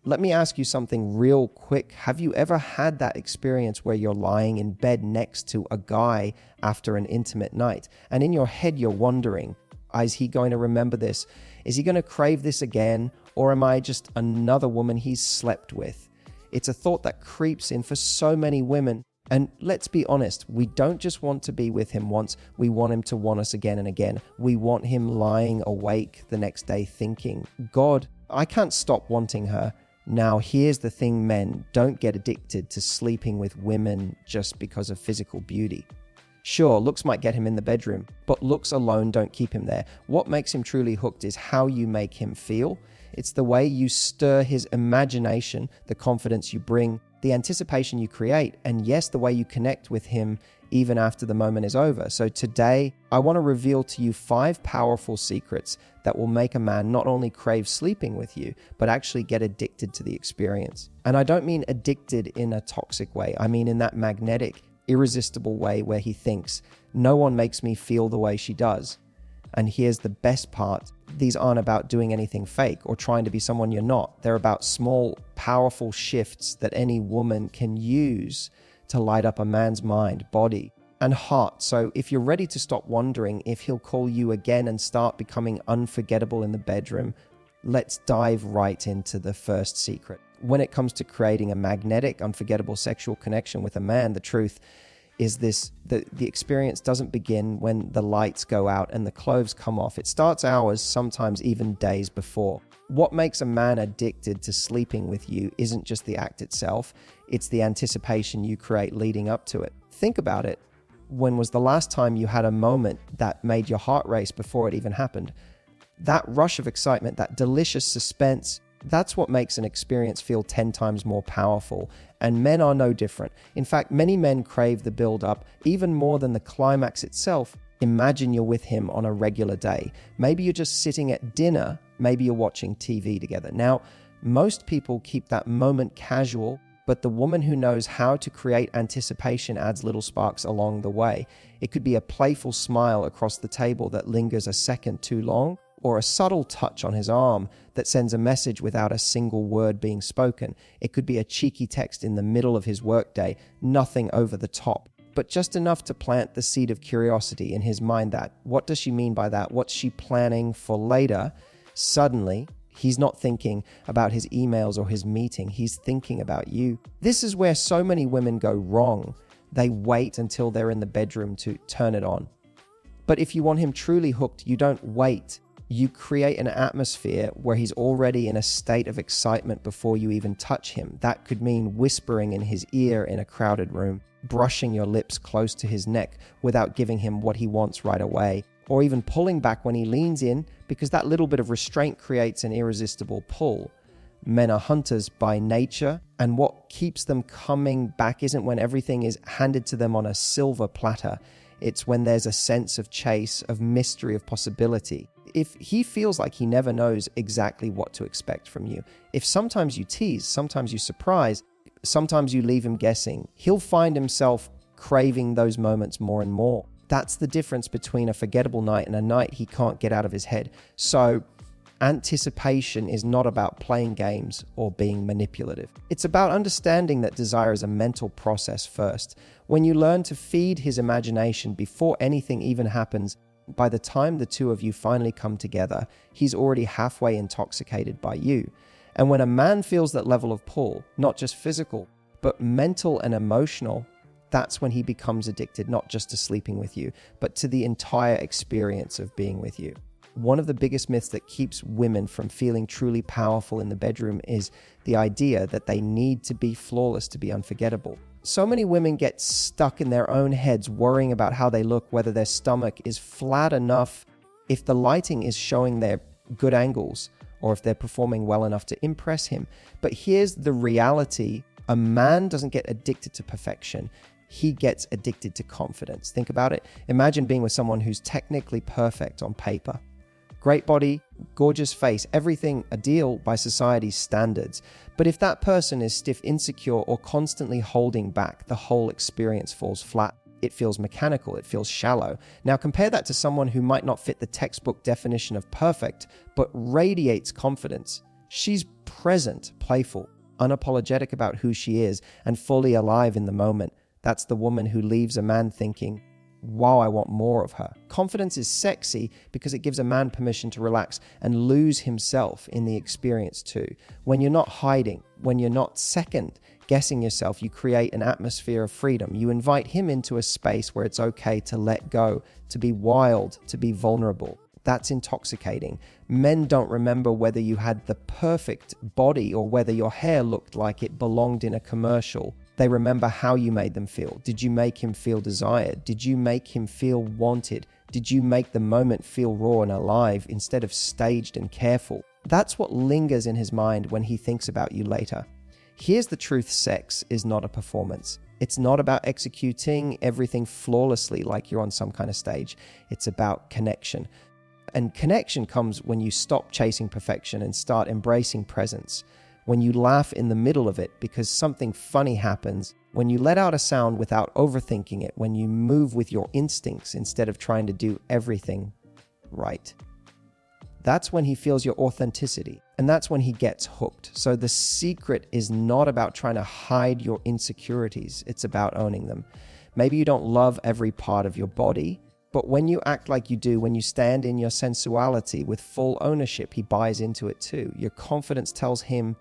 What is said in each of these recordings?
Let me ask you something real quick. Have you ever had that experience where you're lying in bed next to a guy after an intimate night, and in your head you're wondering, is he going to remember this? Is he going to crave this again? Or am I just another woman he's slept with? It's a thought that creeps in for so many women. And let's be honest, we don't just want to be with him once, we want him to want us again and again. We want him lying awake the next day thinking, God, I can't stop wanting her. Now, here's the thing, men, don't get addicted to sleeping with women just because of physical beauty. Sure, looks might get him in the bedroom, but looks alone don't keep him there. What makes him truly hooked is how you make him feel. It's the way you stir his imagination, the confidence you bring, the anticipation you create, and yes, the way you connect with him even after the moment is over. So today, I want to reveal to you 5 powerful secrets that will make a man not only crave sleeping with you, but actually get addicted to the experience. And I don't mean addicted in a toxic way. I mean in that magnetic, irresistible way where he thinks, no one makes me feel the way she does. And here's the best part. These aren't about doing anything fake or trying to be someone you're not. They're about small, powerful shifts that any woman can use to light up a man's mind, body, and heart. So if you're ready to stop wondering if he'll call you again and start becoming unforgettable in the bedroom, let's dive right into the first secret. When it comes to creating a magnetic, unforgettable sexual connection with a man, the truth is this: the experience doesn't begin when the lights go out and the clothes come off. It starts hours, sometimes even days before. What makes a man addicted to sleeping with you isn't just the act itself, it's the anticipation you create leading up to it. Think about it. When was the last time you had a moment that made your heart race before it even happened? That rush of excitement, that delicious suspense, that's what makes an experience feel 10 times more powerful. And men are no different. In fact, many men crave the build-up even more than the climax itself. Imagine you're with him on a regular day. Maybe you're just sitting at dinner. Maybe you're watching TV together. Now, most people keep that moment casual, but the woman who knows how to create anticipation adds little sparks along the way. It could be a playful smile across the table that lingers a second too long, or a subtle touch on his arm that sends a message without a single word being spoken. It could be a cheeky text in the middle of his workday, nothing over the top, but just enough to plant the seed of curiosity in his mind that, what does she mean by that? What's she planning for later? Suddenly, he's not thinking about his emails or his meeting. He's thinking about you. This is where so many women go wrong. They wait until they're in the bedroom to turn it on. But if you want him truly hooked, you don't wait. You create an atmosphere where he's already in a state of excitement before you even touch him. That could mean whispering in his ear in a crowded room, brushing your lips close to his neck without giving him what he wants right away, or even pulling back when he leans in, because that little bit of restraint creates an irresistible pull. Men are hunters by nature, and what keeps them coming back isn't when everything is handed to them on a silver platter. It's when there's a sense of chase, of mystery, of possibility. If he feels like he never knows exactly what to expect from you, if sometimes you tease, sometimes you surprise, sometimes you leave him guessing, he'll find himself craving those moments more and more. That's the difference between a forgettable night and a night he can't get out of his head. So anticipation is not about playing games or being manipulative. It's about understanding that desire is a mental process first. When you learn to feed his imagination before anything even happens, by the time the two of you finally come together, he's already halfway intoxicated by you. And when a man feels that level of pull, not just physical, but mental and emotional, that's when he becomes addicted, not just to sleeping with you, but to the entire experience of being with you. One of the biggest myths that keeps women from feeling truly powerful in the bedroom is the idea that they need to be flawless to be unforgettable. So many women get stuck in their own heads worrying about how they look, whether their stomach is flat enough, if the lighting is showing their good angles, or if they're performing well enough to impress him. But here's the reality. A man doesn't get addicted to perfection. He gets addicted to confidence. Think about it. Imagine being with someone who's technically perfect on paper. Great body, gorgeous face, everything ideal by society's standards. But if that person is stiff, insecure, or constantly holding back, the whole experience falls flat. It feels mechanical, it feels shallow. Now compare that to someone who might not fit the textbook definition of perfect, but radiates confidence. She's present, playful, unapologetic about who she is, and fully alive in the moment. That's the woman who leaves a man thinking, wow, I want more of her. Confidence is sexy because it gives a man permission to relax and lose himself in the experience too. When you're not hiding, when you're not second guessing yourself, you create an atmosphere of freedom. You invite him into a space where it's okay to let go, to be wild, to be vulnerable. That's intoxicating. Men don't remember whether you had the perfect body or whether your hair looked like it belonged in a commercial. They remember how you made them feel. Did you make him feel desired? Did you make him feel wanted? Did you make the moment feel raw and alive instead of staged and careful? That's what lingers in his mind when he thinks about you later. Here's the truth: sex is not a performance. It's not about executing everything flawlessly like you're on some kind of stage. It's about connection. And connection comes when you stop chasing perfection and start embracing presence. When you laugh in the middle of it because something funny happens, when you let out a sound without overthinking it, when you move with your instincts instead of trying to do everything right. That's when he feels your authenticity, and that's when he gets hooked. So the secret is not about trying to hide your insecurities, it's about owning them. Maybe you don't love every part of your body, but when you act like you do, when you stand in your sensuality with full ownership, he buys into it too. Your confidence tells him,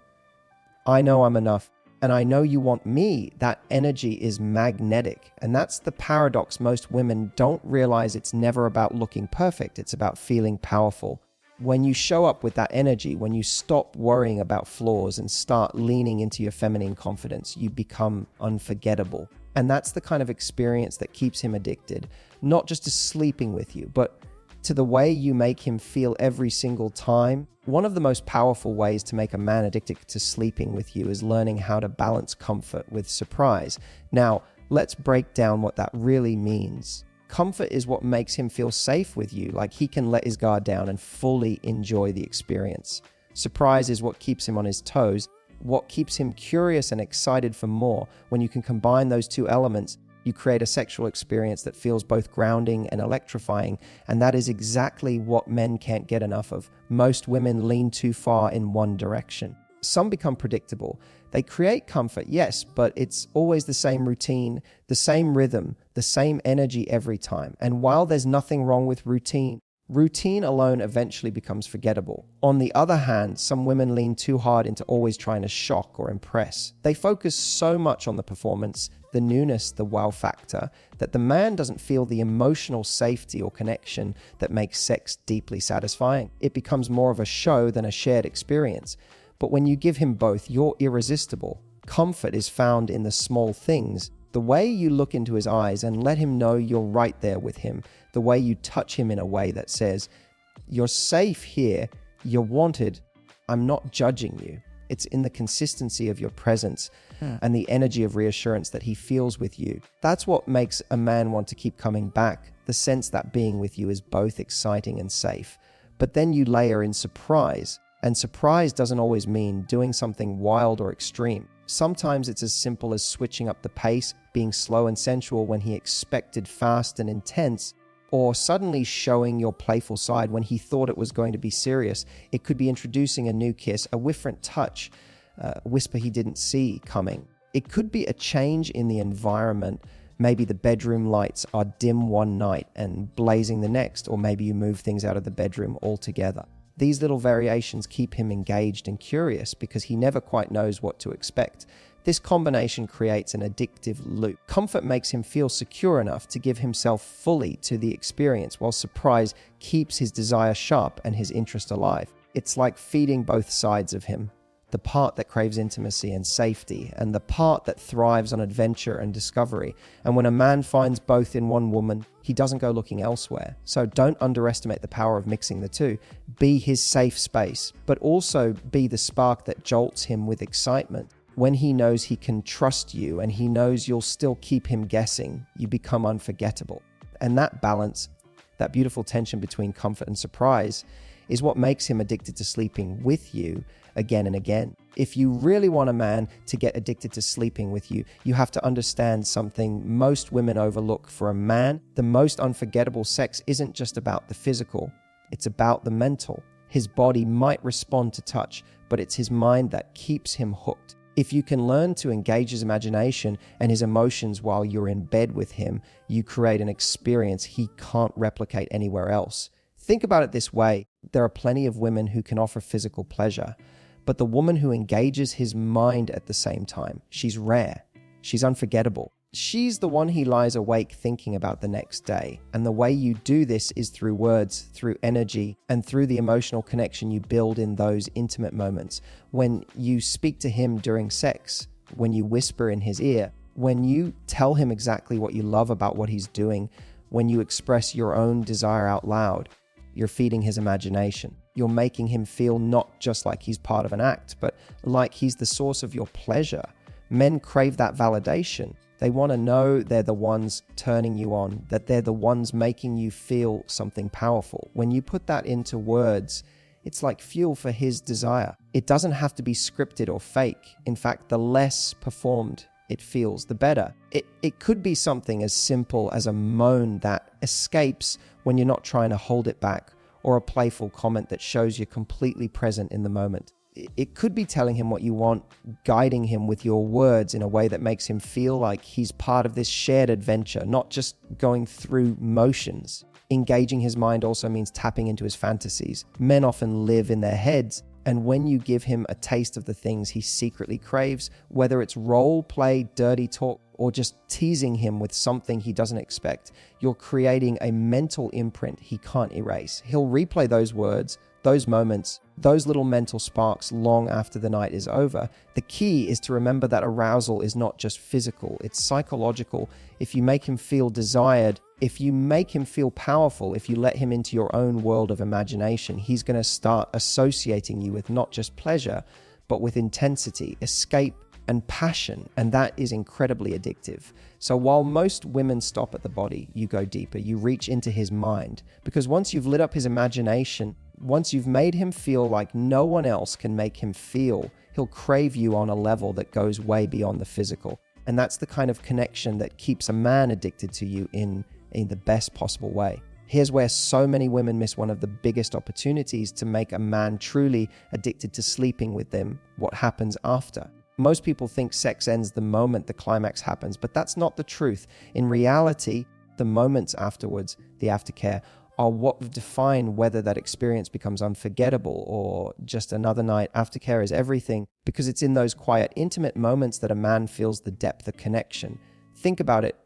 I know I'm enough, and I know you want me. That energy is magnetic. And that's the paradox. Most women don't realize it's never about looking perfect. It's about feeling powerful. When you show up with that energy, when you stop worrying about flaws and start leaning into your feminine confidence, you become unforgettable. And that's the kind of experience that keeps him addicted, not just to sleeping with you, but to the way you make him feel every single time. One of the most powerful ways to make a man addicted to sleeping with you is learning how to balance comfort with surprise. Now, let's break down what that really means. Comfort is what makes him feel safe with you, like he can let his guard down and fully enjoy the experience. Surprise is what keeps him on his toes, what keeps him curious and excited for more. When you can combine those two elements, you create a sexual experience that feels both grounding and electrifying, and that is exactly what men can't get enough of. Most women lean too far in one direction. Some become predictable. They create comfort, yes, but it's always the same routine, the same rhythm, the same energy every time. And while there's nothing wrong with routine, routine alone eventually becomes forgettable. On the other hand, some women lean too hard into always trying to shock or impress. They focus so much on the performance, the newness, the wow factor, that the man doesn't feel the emotional safety or connection that makes sex deeply satisfying. It becomes more of a show than a shared experience. But when you give him both, you're irresistible. Comfort is found in the small things. The way you look into his eyes and let him know you're right there with him. The way you touch him in a way that says, you're safe here, you're wanted, I'm not judging you. It's in the consistency of your presence and the energy of reassurance that he feels with you. That's what makes a man want to keep coming back. The sense that being with you is both exciting and safe. But then you layer in surprise. And surprise doesn't always mean doing something wild or extreme. Sometimes it's as simple as switching up the pace, being slow and sensual when he expected fast and intense, or suddenly showing your playful side when he thought it was going to be serious. It could be introducing a new kiss, a different touch, a whisper he didn't see coming. It could be a change in the environment. Maybe the bedroom lights are dim one night and blazing the next, or maybe you move things out of the bedroom altogether. These little variations keep him engaged and curious because he never quite knows what to expect. This combination creates an addictive loop. Comfort makes him feel secure enough to give himself fully to the experience, while surprise keeps his desire sharp and his interest alive. It's like feeding both sides of him. The part that craves intimacy and safety, and the part that thrives on adventure and discovery. And when a man finds both in one woman, he doesn't go looking elsewhere. So don't underestimate the power of mixing the two. Be his safe space, but also be the spark that jolts him with excitement. When he knows he can trust you and he knows you'll still keep him guessing, you become unforgettable. And that balance, that beautiful tension between comfort and surprise, is what makes him addicted to sleeping with you again and again. If you really want a man to get addicted to sleeping with you, you have to understand something most women overlook. For a man, the most unforgettable sex isn't just about the physical, it's about the mental. His body might respond to touch, but it's his mind that keeps him hooked. If you can learn to engage his imagination and his emotions while you're in bed with him, you create an experience he can't replicate anywhere else. Think about it this way. There are plenty of women who can offer physical pleasure, but the woman who engages his mind at the same time, she's rare. She's unforgettable. She's the one he lies awake thinking about the next day. And the way you do this is through words, through energy, and through the emotional connection you build in those intimate moments. When you speak to him during sex, when you whisper in his ear, when you tell him exactly what you love about what he's doing, when you express your own desire out loud, you're feeding his imagination. You're making him feel not just like he's part of an act, but like he's the source of your pleasure. Men crave that validation. They want to know they're the ones turning you on, that they're the ones making you feel something powerful. When you put that into words, it's like fuel for his desire. It doesn't have to be scripted or fake. In fact, the less performed it feels, the better. It could be something as simple as a moan that escapes when you're not trying to hold it back, or a playful comment that shows you're completely present in the moment. It could be telling him what you want, guiding him with your words in a way that makes him feel like he's part of this shared adventure, not just going through motions. Engaging his mind also means tapping into his fantasies. Men often live in their heads, and when you give him a taste of the things he secretly craves, whether it's role play, dirty talk, or just teasing him with something he doesn't expect, you're creating a mental imprint he can't erase. He'll replay those words, those moments, those little mental sparks long after the night is over. The key is to remember that arousal is not just physical, it's psychological. If you make him feel desired, if you make him feel powerful, if you let him into your own world of imagination, he's going to start associating you with not just pleasure, but with intensity, escape, and passion, and that is incredibly addictive. So while most women stop at the body, you go deeper, you reach into his mind, because once you've lit up his imagination, once you've made him feel like no one else can make him feel, he'll crave you on a level that goes way beyond the physical. And that's the kind of connection that keeps a man addicted to you in the best possible way. Here's where so many women miss one of the biggest opportunities to make a man truly addicted to sleeping with them, what happens after. Most people think sex ends the moment the climax happens, but that's not the truth. In reality, the moments afterwards, the aftercare, are what define whether that experience becomes unforgettable or just another night. Aftercare is everything, because it's in those quiet, intimate moments that a man feels the depth of connection. Think about it.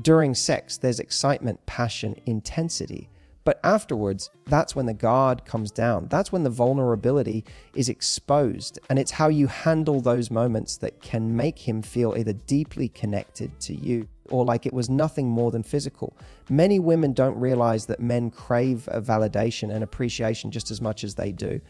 During sex, there's excitement, passion, intensity. But afterwards, that's when the guard comes down. That's when the vulnerability is exposed. And it's how you handle those moments that can make him feel either deeply connected to you or like it was nothing more than physical. Many women don't realize that men crave a validation and appreciation just as much as they do.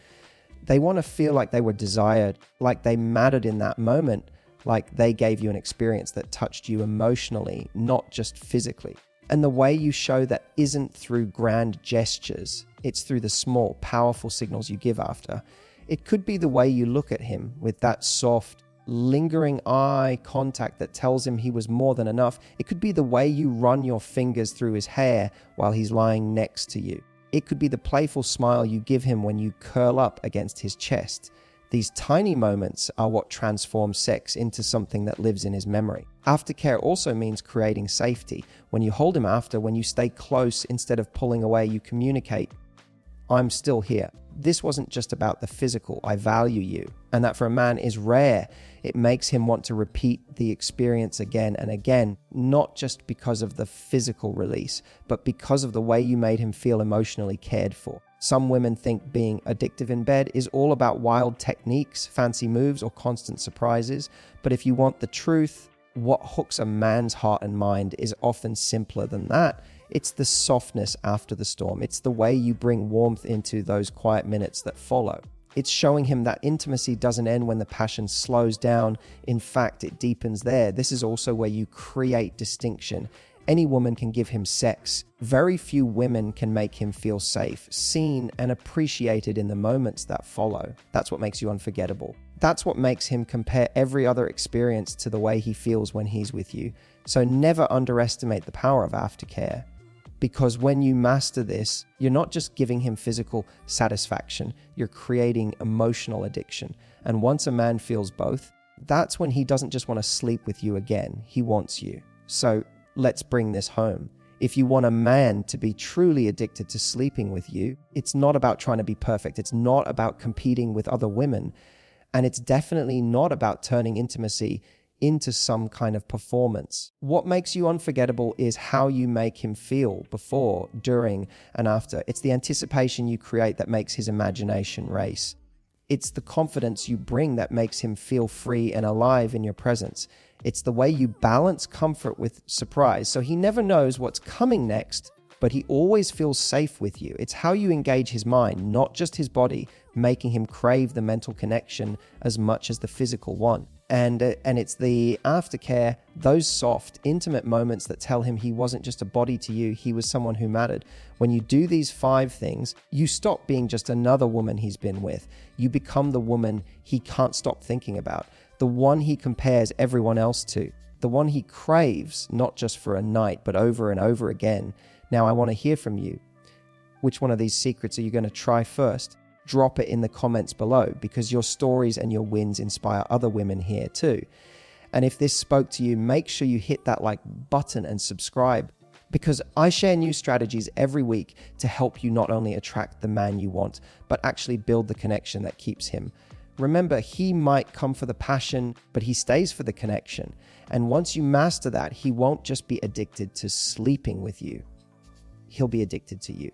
They want to feel like they were desired, like they mattered in that moment, like they gave you an experience that touched you emotionally, not just physically. And the way you show that isn't through grand gestures, it's through the small, powerful signals you give after. It could be the way you look at him with that soft, lingering eye contact that tells him he was more than enough. It could be the way you run your fingers through his hair while he's lying next to you. It could be the playful smile you give him when you curl up against his chest. These tiny moments are what transform sex into something that lives in his memory. Aftercare also means creating safety. When you hold him after, when you stay close instead of pulling away, you communicate, I'm still here. This wasn't just about the physical, I value you. And that for a man is rare. It makes him want to repeat the experience again and again, not just because of the physical release, but because of the way you made him feel emotionally cared for. Some women think being addictive in bed is all about wild techniques, fancy moves, or constant surprises. But if you want the truth, what hooks a man's heart and mind is often simpler than that. It's the softness after the storm. It's the way you bring warmth into those quiet minutes that follow. It's showing him that intimacy doesn't end when the passion slows down. In fact, it deepens there. This is also where you create distinction. Any woman can give him sex. Very few women can make him feel safe, seen, and appreciated in the moments that follow. That's what makes you unforgettable. That's what makes him compare every other experience to the way he feels when he's with you. So never underestimate the power of aftercare. Because when you master this, you're not just giving him physical satisfaction, you're creating emotional addiction. And once a man feels both, that's when he doesn't just want to sleep with you again, he wants you. So let's bring this home. If you want a man to be truly addicted to sleeping with you, it's not about trying to be perfect. It's not about competing with other women. And it's definitely not about turning intimacy into some kind of performance. What makes you unforgettable is how you make him feel before, during, and after. It's the anticipation you create that makes his imagination race. It's the confidence you bring that makes him feel free and alive in your presence. It's the way you balance comfort with surprise, so he never knows what's coming next, but he always feels safe with you. It's how you engage his mind, not just his body, making him crave the mental connection as much as the physical one. And it's the aftercare, those soft, intimate moments that tell him he wasn't just a body to you, he was someone who mattered. When you do these 5 things, you stop being just another woman he's been with. You become the woman he can't stop thinking about, the one he compares everyone else to, the one he craves, not just for a night, but over and over again. Now, I want to hear from you. Which one of these secrets are you going to try first? Drop it in the comments below, because your stories and your wins inspire other women here too. And if this spoke to you, make sure you hit that like button and subscribe, because I share new strategies every week to help you not only attract the man you want, but actually build the connection that keeps him. Remember, he might come for the passion, but he stays for the connection. And once you master that, he won't just be addicted to sleeping with you. He'll be addicted to you.